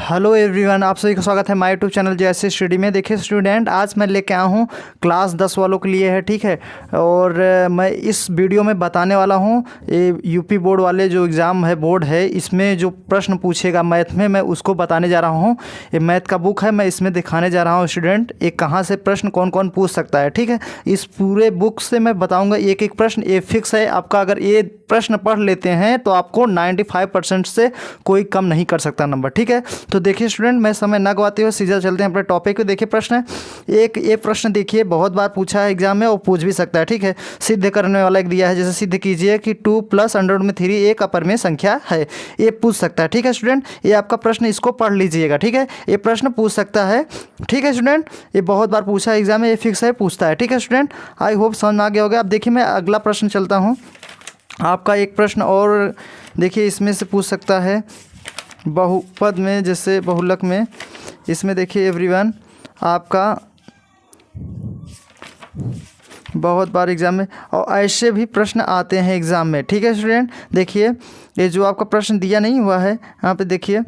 Hello everyone, आप सभी का स्वागत है माय यूट्यूब चैनल जैसे स्टडी में। देखिए स्टूडेंट, आज मैं लेके आया हूँ क्लास 10 वालों के लिए है, ठीक है। और मैं इस वीडियो में बताने वाला हूँ ये यूपी बोर्ड वाले जो एग्ज़ाम है, बोर्ड है, इसमें जो प्रश्न पूछेगा मैथ में, मैं उसको बताने जा रहा हूँ। ये मैथ का बुक है, मैं इसमें दिखाने जा रहा हूँ स्टूडेंट ये कहाँ से प्रश्न कौन कौन पूछ सकता है, ठीक है। इस पूरे बुक से मैं बताऊँगा एक एक प्रश्न, ये फिक्स है आपका। अगर ये प्रश्न पढ़ लेते हैं तो आपको 95% से कोई कम नहीं कर सकता नंबर, ठीक है। तो देखिए स्टूडेंट, मैं समय न गवाते हुए सीधा चलते हैं अपने टॉपिक पे। देखिए प्रश्न है एक, ये प्रश्न देखिए बहुत बार पूछा है एग्जाम में और पूछ भी सकता है, ठीक है। सिद्ध करने वाला एक दिया है, जैसे सिद्ध कीजिए कि 2 + √3 एक अपरिमेय संख्या है, ये पूछ सकता है, ठीक है स्टूडेंट। ये आपका प्रश्न, इसको पढ़ लीजिएगा, ठीक है। ये प्रश्न पूछ सकता है, ठीक है स्टूडेंट। ये बहुत बार पूछा है एग्जाम में, ये फिक्स है, पूछता है, ठीक है स्टूडेंट। आई होप समझ में आ गया होगा। अब देखिए मैं अगला प्रश्न चलता हूँ। आपका एक प्रश्न और देखिए इसमें से पूछ सकता है बहुपद में, जैसे बहुलक में। इसमें देखिए एवरीवन, आपका बहुत बार एग्ज़ाम में और ऐसे भी प्रश्न आते हैं एग्ज़ाम में, ठीक है स्टूडेंट। देखिए ये जो आपका प्रश्न दिया नहीं हुआ है यहाँ पे, देखिए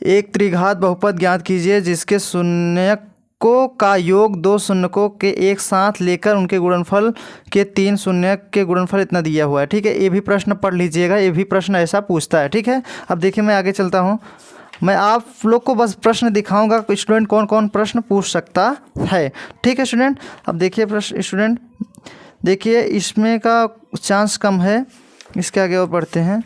एक त्रिघात बहुपद ज्ञात कीजिए जिसके शून्यकों का योग 2 शून्यकों के एक साथ लेकर उनके गुणनफल के 3 शून्यक के गुणनफल इतना दिया हुआ है, ठीक है। ये भी प्रश्न पढ़ लीजिएगा, ये भी प्रश्न ऐसा पूछता है, ठीक है। अब देखिए मैं आगे चलता हूँ। मैं आप लोग को बस प्रश्न दिखाऊंगा कि स्टूडेंट कौन कौन प्रश्न पूछ सकता है, ठीक है स्टूडेंट। अब देखिए प्रश्न स्टूडेंट, देखिए इसमें का चांस कम है, इसके आगे और बढ़ते हैं।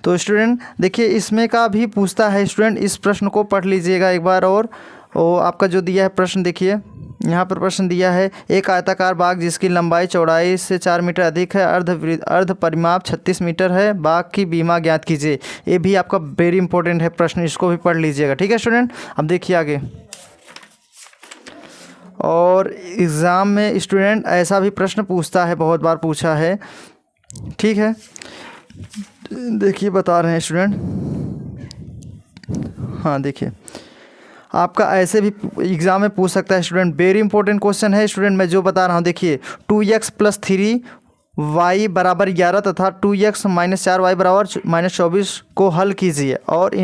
तो स्टूडेंट देखिए इसमें का भी पूछता है स्टूडेंट, इस प्रश्न को पढ़ लीजिएगा एक बार। और आपका जो दिया है प्रश्न, देखिए यहाँ पर प्रश्न दिया है एक आयताकार बाग जिसकी लंबाई चौड़ाई से 4 मीटर अधिक है, अर्ध परिमाप 36 मीटर है, बाग की बीमा ज्ञात कीजिए। ये भी आपका वेरी इंपॉर्टेंट है प्रश्न, इसको भी पढ़ लीजिएगा, ठीक है स्टूडेंट। अब देखिए आगे, और एग्ज़ाम में स्टूडेंट ऐसा भी प्रश्न पूछता है, बहुत बार पूछा है, ठीक है। देखिए बता रहे हैं स्टूडेंट, हाँ देखिए आपका ऐसे भी एग्ज़ाम में पूछ सकता है स्टूडेंट। वेरी इंपॉर्टेंट क्वेश्चन है स्टूडेंट, मैं जो बता रहा हूँ। देखिए 2x + 3y = 11 तथा 2x - 4y = -24 को हल कीजिए और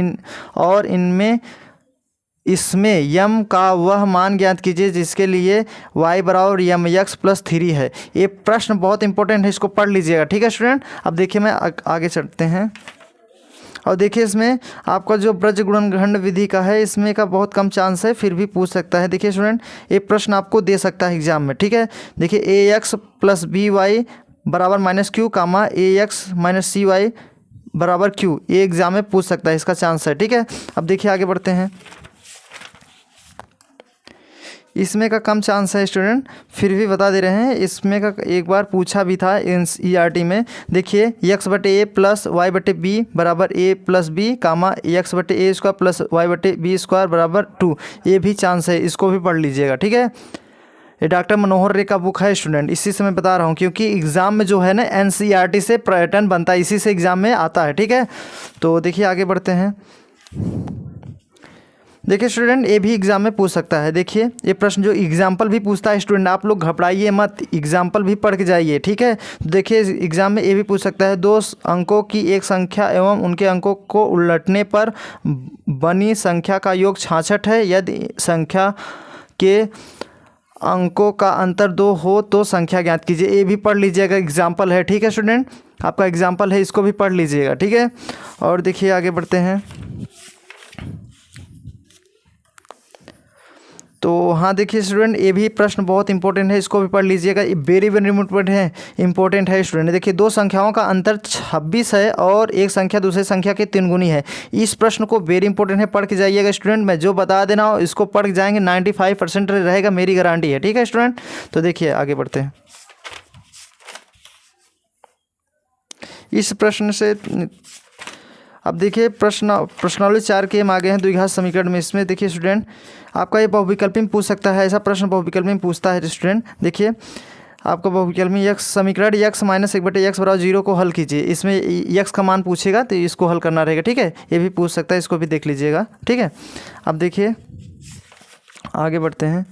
इनमें इसमें यम का वह मान ज्ञात कीजिए जिसके लिए y = mx + 3 है। ये प्रश्न बहुत इंपॉर्टेंट है, इसको पढ़ लीजिएगा, ठीक है स्टूडेंट। अब देखिए मैं आगे चलते हैं। और देखिए इसमें आपका जो ब्रज गुणनखंड विधि का है, इसमें का बहुत कम चांस है, फिर भी पूछ सकता है। देखिए स्टूडेंट, ये प्रश्न आपको दे सकता है एग्जाम में, ठीक है। देखिए ax + by = -q, ax - cy = q, ये एग्जाम में पूछ सकता है, इसका चांस है, ठीक है। अब देखिए आगे बढ़ते हैं। इसमें का कम चांस है स्टूडेंट, फिर भी बता दे रहे हैं। इसमें का एक बार पूछा भी था NCERT में। देखिए x/a + y/b = a + b, x/a² + y/b² = 2, ये भी चांस है, इसको भी पढ़ लीजिएगा, ठीक है। ये डॉक्टर मनोहर रे का बुक है स्टूडेंट, इसी से मैं बता रहा हूँ, क्योंकि एग्ज़ाम में जो है ना NCERT से पैटर्न बनता है, इसी से एग्ज़ाम में आता है, ठीक है। तो देखिए आगे बढ़ते हैं। देखिए स्टूडेंट, ये भी एग्जाम में पूछ सकता है। देखिए ये प्रश्न जो एग्जाम्पल भी पूछता है स्टूडेंट, आप लोग घबराइए मत, एग्जाम्पल भी पढ़ के जाइए, ठीक है। देखिए एग्जाम में ये भी पूछ सकता है 2 अंकों की एक संख्या एवं उनके अंकों को उलटने पर बनी संख्या का योग 66 है, यदि संख्या के अंकों का अंतर 2 हो तो संख्या ज्ञात कीजिए। ये भी पढ़ लीजिएगा, एग्जाम्पल है, ठीक है स्टूडेंट। आपका एग्जाम्पल है, इसको भी पढ़ लीजिएगा, ठीक है। और देखिए आगे बढ़ते हैं। तो हाँ देखिए स्टूडेंट, ये भी प्रश्न बहुत इंपॉर्टेंट है, इसको भी पढ़ लीजिएगा, ये वेरी इंपॉर्टेंट है स्टूडेंट। देखिए 2 संख्याओं का अंतर 26 है और एक संख्या दूसरे संख्या के 3 गुनी है। इस प्रश्न को वेरी इंपॉर्टेंट है, पढ़ के जाइएगा स्टूडेंट। मैं जो बता देना हो इसको पढ़ के जाएंगे, 95% रहेगा, मेरी गारंटी है, ठीक है स्टूडेंट। तो देखिए आगे बढ़ते हैं। इस प्रश्न से अब देखिए प्रश्नावली 4 के हम आगे हैं द्विघात समीकरण में। इसमें देखिए स्टूडेंट, आपका ये बहुविकल्पी में पूछ सकता है, ऐसा प्रश्न बहुविकल्पी में पूछता है स्टूडेंट। देखिए आपका बहुविकल्पी समीकरण x - 1/x = 0 को हल कीजिए। इसमें x का मान पूछेगा तो इसको हल करना रहेगा, ठीक है। ये भी पूछ सकता है, इसको भी देख लीजिएगा, ठीक है। अब देखिए आगे बढ़ते हैं।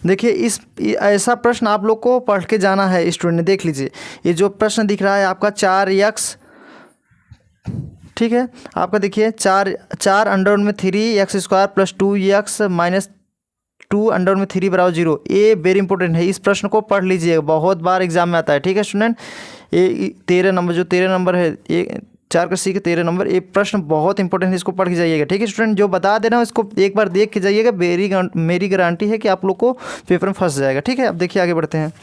देखिए ऐसा प्रश्न आप लोग को पढ़ के जाना है स्टूडेंट, देख लीजिए। ये जो प्रश्न दिख रहा है आपका 4x ठीक है। आपका देखिए 4√3 x² प्लस 2x माइनस 2√3 बराबर 0। ये वेरी इंपॉर्टेंट है, इस प्रश्न को पढ़ लीजिएगा, बहुत बार एग्जाम में आता है। ठीक है स्टूडेंट, ये 13 नंबर, जो 13 नंबर है, ये 4 का सी के 13 नंबर, ये प्रश्न बहुत इंपॉर्टेंट है, इसको पढ़ के जाइएगा। ठीक है स्टूडेंट, जो बता दे रहा हूँ इसको एक बार देख के जाइएगा, मेरी गारंटी है कि आप लोग को पेपर में फंस जाएगा। ठीक है, अब देखिए आगे बढ़ते हैं।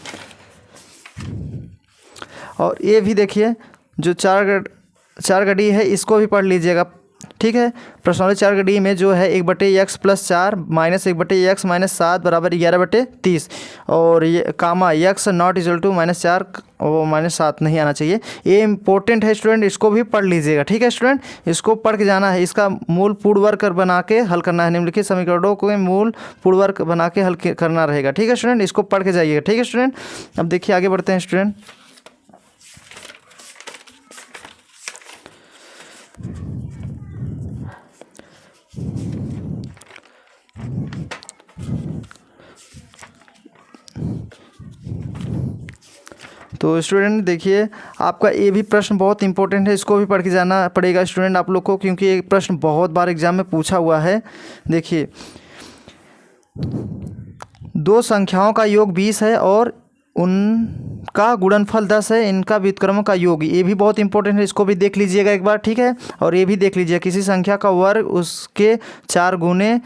और ये भी देखिए जो 4 का डी है, इसको भी पढ़ लीजिएगा। ठीक है, प्रश्नावली 4 का डी में जो है 1/x plus 4 minus 1/x minus 7 बराबर 11/30, और ये कामा x नॉट इक्वल टू -4 और -7 नहीं आना चाहिए। ये इंपॉर्टेंट है स्टूडेंट, इसको भी पढ़ लीजिएगा। ठीक है स्टूडेंट, इसको पढ़ के जाना है, इसका मूल पूर्ववर्ग बना के हल करना है, निम्नलिखित समीकरणों को मूल पूर्ववर्ग बना के हल करना रहेगा। ठीक है स्टूडेंट, इसको पढ़ के जाइएगा। ठीक है स्टूडेंट, अब देखिए आगे बढ़ते हैं स्टूडेंट। तो स्टूडेंट देखिए, आपका ये भी प्रश्न बहुत इंपॉर्टेंट है, इसको भी पढ़ के जाना पड़ेगा स्टूडेंट आप लोग को, क्योंकि ये प्रश्न बहुत बार एग्जाम में पूछा हुआ है। देखिए, दो संख्याओं का योग 20 है और उनका गुणनफल 10 है, इनका व्युत्क्रमों का योग, ये भी बहुत इंपॉर्टेंट है, इसको भी देख लीजिएगा एक बार। ठीक है, और ये भी देख लीजिए, किसी संख्या का वर्ग उसके 4 गुने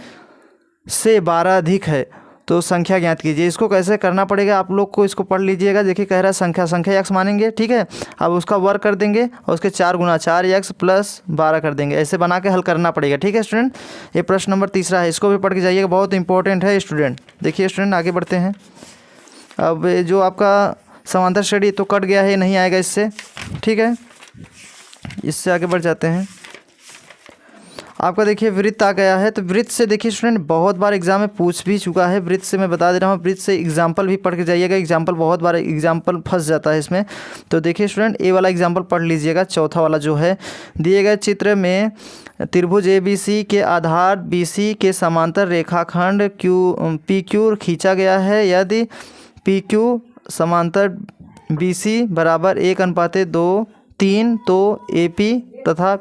से 12 अधिक है तो संख्या ज्ञात कीजिए। इसको कैसे करना पड़ेगा आप लोग को, इसको पढ़ लीजिएगा। देखिए कह रहा है संख्या x मानेंगे। ठीक है, अब उसका वर्ग कर देंगे और उसके 4 गुना 4x प्लस 12 कर देंगे, ऐसे बना के हल करना पड़ेगा। ठीक है स्टूडेंट, ये प्रश्न नंबर 3 है, इसको भी पढ़ के जाइएगा, बहुत इंपॉर्टेंट है स्टूडेंट। देखिए स्टूडेंट आगे बढ़ते हैं। अब जो आपका समांतर श्रेणी तो कट गया है, नहीं आएगा इससे। ठीक है, इससे आगे बढ़ जाते हैं। आपका देखिए वृत्त आ गया है, तो वृत्त से देखिए स्टूडेंट बहुत बार एग्जाम में पूछ भी चुका है, वृत्त से मैं बता दे रहा हूँ। वृत्त से एग्जाम्पल भी पढ़ के जाइएगा, एग्जाम्पल बहुत बार एग्जाम्पल फंस जाता है इसमें। तो देखिए स्टूडेंट, ए वाला एग्जाम्पल पढ़ लीजिएगा, चौथा वाला जो है, दिए गए चित्र में त्रिभुज ABC के आधार BC के समांतर रेखाखंड PQ खींचा गया है। यदि PQ समांतर BC बराबर 1:2:3 तो AP तथा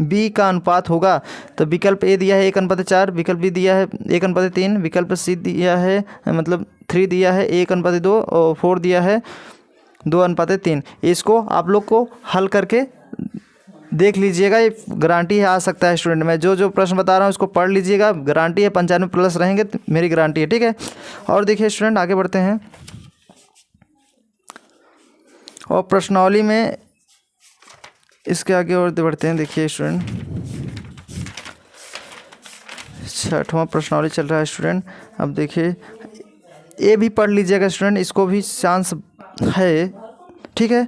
B का अनुपात होगा। तो विकल्प ए दिया है 1:4, विकल्प बी दिया है 1:3, विकल्प सी दिया है मतलब 3 दिया है 1:2 और 4 दिया है 2:3। इसको आप लोग को हल करके देख लीजिएगा, ये गारंटी है आ सकता है स्टूडेंट। मैं जो प्रश्न बता रहा हूँ उसको पढ़ लीजिएगा, गारंटी है 95+ रहेंगे, मेरी गारंटी है। ठीक है, और देखिए स्टूडेंट आगे बढ़ते हैं। और प्रश्नावली में इसके आगे और बढ़ते हैं। देखिए स्टूडेंट, 6वां प्रश्नावली चल रहा है स्टूडेंट। अब देखिए ये भी पढ़ लीजिएगा स्टूडेंट, इसको भी चांस है। ठीक है,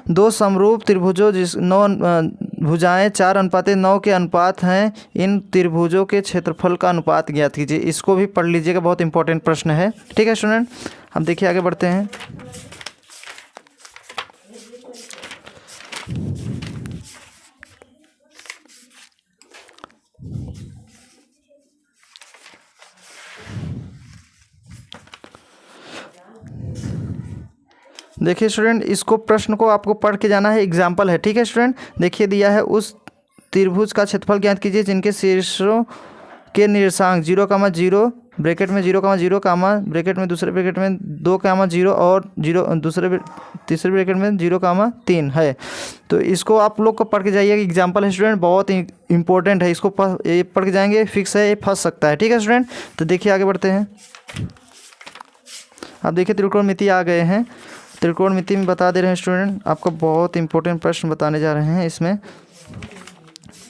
दो समरूप त्रिभुजों जिस 9 भुजाएं 4:9 के अनुपात हैं, इन त्रिभुजों के क्षेत्रफल का अनुपात ज्ञात कीजिए। इसको भी पढ़ लीजिएगा, बहुत इंपॉर्टेंट प्रश्न है। ठीक है स्टूडेंट, अब देखिए आगे बढ़ते हैं। देखिए स्टूडेंट, इसको प्रश्न को आपको पढ़ के जाना है, एग्जाम्पल है। ठीक है स्टूडेंट, देखिए दिया है उस त्रिभुज का क्षेत्रफल ज्ञात कीजिए जिनके शीर्षों के निर्देशांक 0,0 ब्रैकेट में 0,0 कामा ब्रैकेट में दूसरे ब्रैकेट में 2,0 और 0 तीसरे ब्रैकेट में 0,3 है। तो इसको आप लोग को पढ़ के जाइएगा, एग्जाम्पल है स्टूडेंट, बहुत इंपॉर्टेंट है, इसको पढ़ के जाएंगे, फिक्स है, ये फंस सकता है। ठीक है स्टूडेंट, तो देखिए आगे बढ़ते हैं। अब देखिए त्रिकोणमिति आ गए हैं, त्रिकोणमिति में बता दे रहे हैं स्टूडेंट, आपको बहुत इंपॉर्टेंट प्रश्न बताने जा रहे हैं। इसमें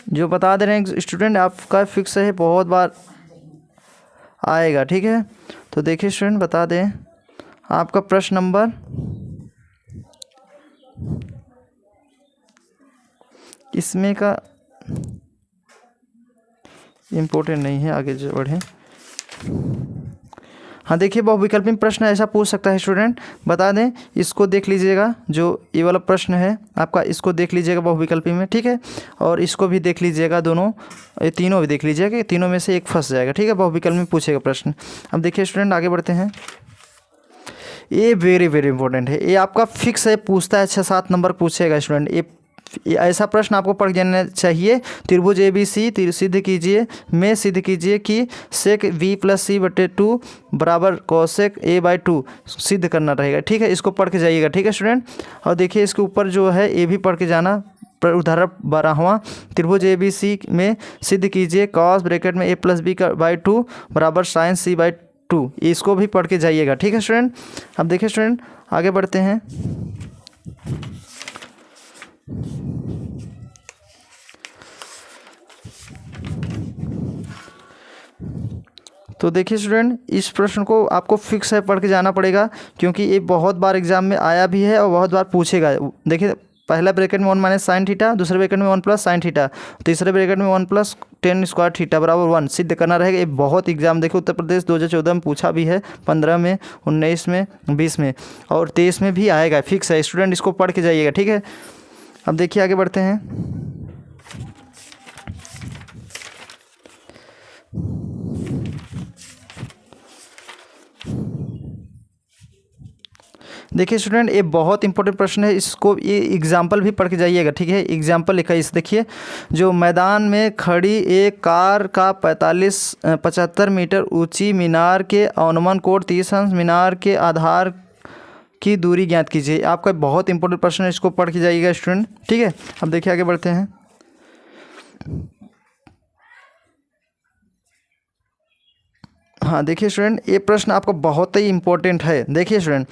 जो बता दे रहे हैं स्टूडेंट, आपका फिक्स है, बहुत बार आएगा। ठीक है, तो देखिए स्टूडेंट बता दें, आपका प्रश्न नंबर इसमें का इम्पोर्टेंट नहीं है, आगे जो बढ़े। हाँ देखिए, बहुविकल्पी प्रश्न ऐसा पूछ सकता है स्टूडेंट, बता दें, इसको देख लीजिएगा, जो ये वाला प्रश्न है आपका, इसको देख लीजिएगा बहुविकल्पी में। ठीक है, और इसको भी देख लीजिएगा, दोनों ये तीनों भी देख लीजिएगा कि तीनों में से एक फंस जाएगा। ठीक है, बहुविकल्प में पूछेगा प्रश्न। अब देखिए स्टूडेंट आगे बढ़ते हैं। ये वेरी इंपॉर्टेंट है, ये आपका फिक्स है, पूछता है 6-7 नंबर पूछेगा स्टूडेंट, ये ऐसा प्रश्न आपको पढ़ जाना चाहिए। त्रिभुज ABC सिद्ध कीजिए में सिद्ध कीजिए कि सेक V+C/2 बराबर कोसेक A/2 सिद्ध करना रहेगा, ठीक है। इसको पढ़ के जाइएगा, ठीक है स्टूडेंट। और देखिए इसके ऊपर जो है ये भी पढ़ के जाना। उदाहरण 12वां, त्रिभुज ABC में सिद्ध कीजिए cos ब्रैकेट में A+B/2 बराबर sin C/2, इसको भी पढ़ के जाइएगा, ठीक है स्टूडेंट। अब देखिए स्टूडेंट आगे बढ़ते हैं। तो देखिए स्टूडेंट इस प्रश्न को आपको फिक्स है पढ़ के जाना पड़ेगा, क्योंकि ये बहुत बार एग्जाम में आया भी है और बहुत बार पूछेगा। देखिए पहला ब्रैकेट में 1 - sin थीटा, दूसरे ब्रैकेट में 1 + sin थीटा, तीसरे ब्रैकेट में 1 + tan स्क्वायर थीटा बराबर 1 सिद्ध करना रहेगा। ये बहुत एग्जाम देखिए उत्तर प्रदेश 2014 में पूछा भी है, 15 में, 19 में, 20 में और 23 में भी आएगा, फिक्स है स्टूडेंट। इसको पढ़ के जाइएगा, ठीक है। अब देखिए आगे बढ़ते हैं। देखिए स्टूडेंट ये बहुत इंपॉर्टेंट प्रश्न है, इसको ये एग्जाम्पल भी पढ़ के जाइएगा, ठीक है। एग्जाम्पल 21 देखिए, जो मैदान में खड़ी एक कार का 75 मीटर ऊंची मीनार के अनुमान कोण 30 अंश, मीनार के आधार की दूरी ज्ञात कीजिए। आपका बहुत इंपॉर्टेंट प्रश्न है, इसको पढ़ के जाइएगा स्टूडेंट, ठीक है। अब देखिए आगे बढ़ते हैं। हाँ देखिए स्टूडेंट ये प्रश्न आपका बहुत ही इंपॉर्टेंट है। देखिए स्टूडेंट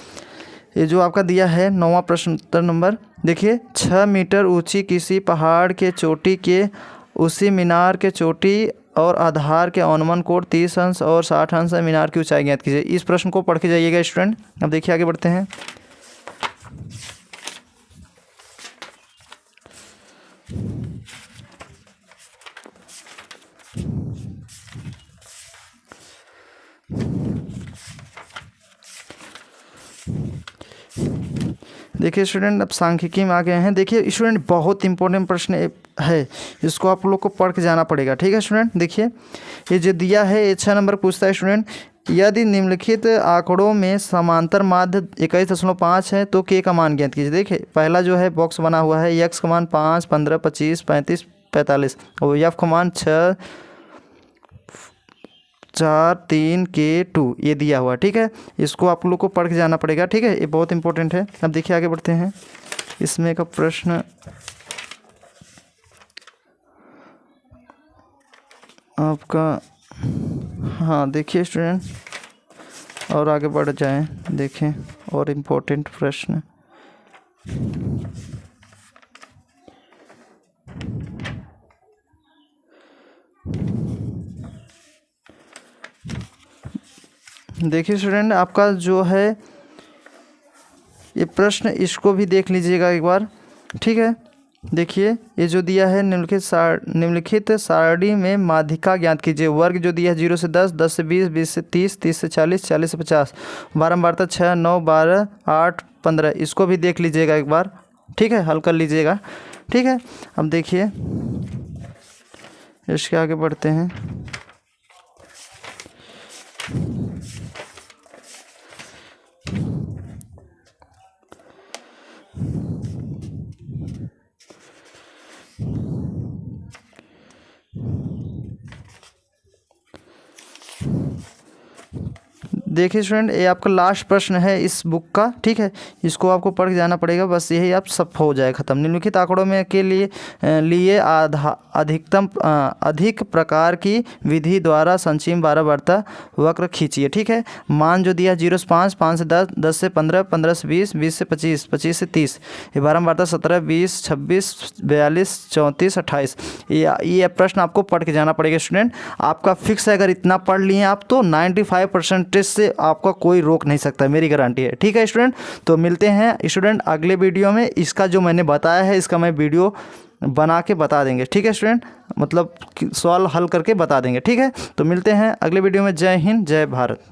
ये जो आपका दिया है 9वां प्रश्न उत्तर नंबर, देखिए 6 मीटर ऊंची किसी पहाड़ के चोटी के उसी मीनार के चोटी और आधार के अनुमान कोण 30 अंश और 60 अंश है, मीनार की ऊंचाई ज्ञात कीजिए। इस प्रश्न को पढ़ के जाइएगा स्टूडेंट। अब देखिए आगे बढ़ते हैं। देखिए स्टूडेंट अब सांख्यिकी में आ गए हैं। देखिए स्टूडेंट बहुत इंपॉर्टेंट प्रश्न है, इसको आप लोग को पढ़ के जाना पड़ेगा, ठीक है स्टूडेंट। देखिए ये जो दिया है ये 6 नंबर पूछता है स्टूडेंट, यदि निम्नलिखित आंकड़ों में समांतर माध्य 21.5 है तो k का मान ज्ञात कीजिए। देखिए पहला जो है बॉक्स बना हुआ है, x का मान 5, 15, 25, 35, 45 और f का मान 6, 4, 3, K2 ये दिया हुआ, ठीक है। इसको आप लोग को पढ़ के जाना पड़ेगा, ठीक है। ये बहुत इंपॉर्टेंट है। अब देखिए आगे बढ़ते हैं। इसमें का प्रश्न आपका, हाँ देखिए स्टूडेंट और आगे बढ़ जाएं, देखें और इम्पोर्टेंट प्रश्न। देखिए स्टूडेंट आपका जो है ये प्रश्न, इसको भी देख लीजिएगा एक बार, ठीक है। देखिए ये जो दिया है निम्नलिखित सारणी में माध्यिका ज्ञात कीजिए। वर्ग जो दिया है 0 से 10, 10 से 20, 20 से 30, 30 से 40, 40 से 50, बारंबारता 6, 9, 12, 8, 15, इसको भी देख लीजिएगा एक बार, ठीक है, हल कर लीजिएगा, ठीक है। अब देखिए इसके आगे बढ़ते हैं। देखिए स्टूडेंट ये आपका लास्ट प्रश्न है इस बुक का, ठीक है। इसको आपको पढ़ के जाना पड़ेगा, बस यही आप सब हो जाए ख़त्म। निम्नलिखित आंकड़ों में के लिए अधिक प्रकार की विधि द्वारा संचीम बारंबारता वक्र खींचिए, ठीक है। मान जो दिया 0 से 5, 5 से 10, 10 से 15, 15 से 20, 20 से 25, 25 से 30, ये बारंबारता 17, 20, 26, 42, 34, 28, ये प्रश्न आपको पढ़ के जाना पड़ेगा स्टूडेंट। आपका फिक्स है, अगर इतना पढ़ लिए आप तो 95% से आपका कोई रोक नहीं सकता, मेरी गारंटी है, ठीक है स्टूडेंट। तो मिलते हैं स्टूडेंट अगले वीडियो में। इसका जो मैंने बताया है इसका मैं वीडियो बना के बता देंगे, ठीक है स्टूडेंट, मतलब सवाल हल करके बता देंगे, ठीक है। तो मिलते हैं अगले वीडियो में। जय हिंद, जय भारत।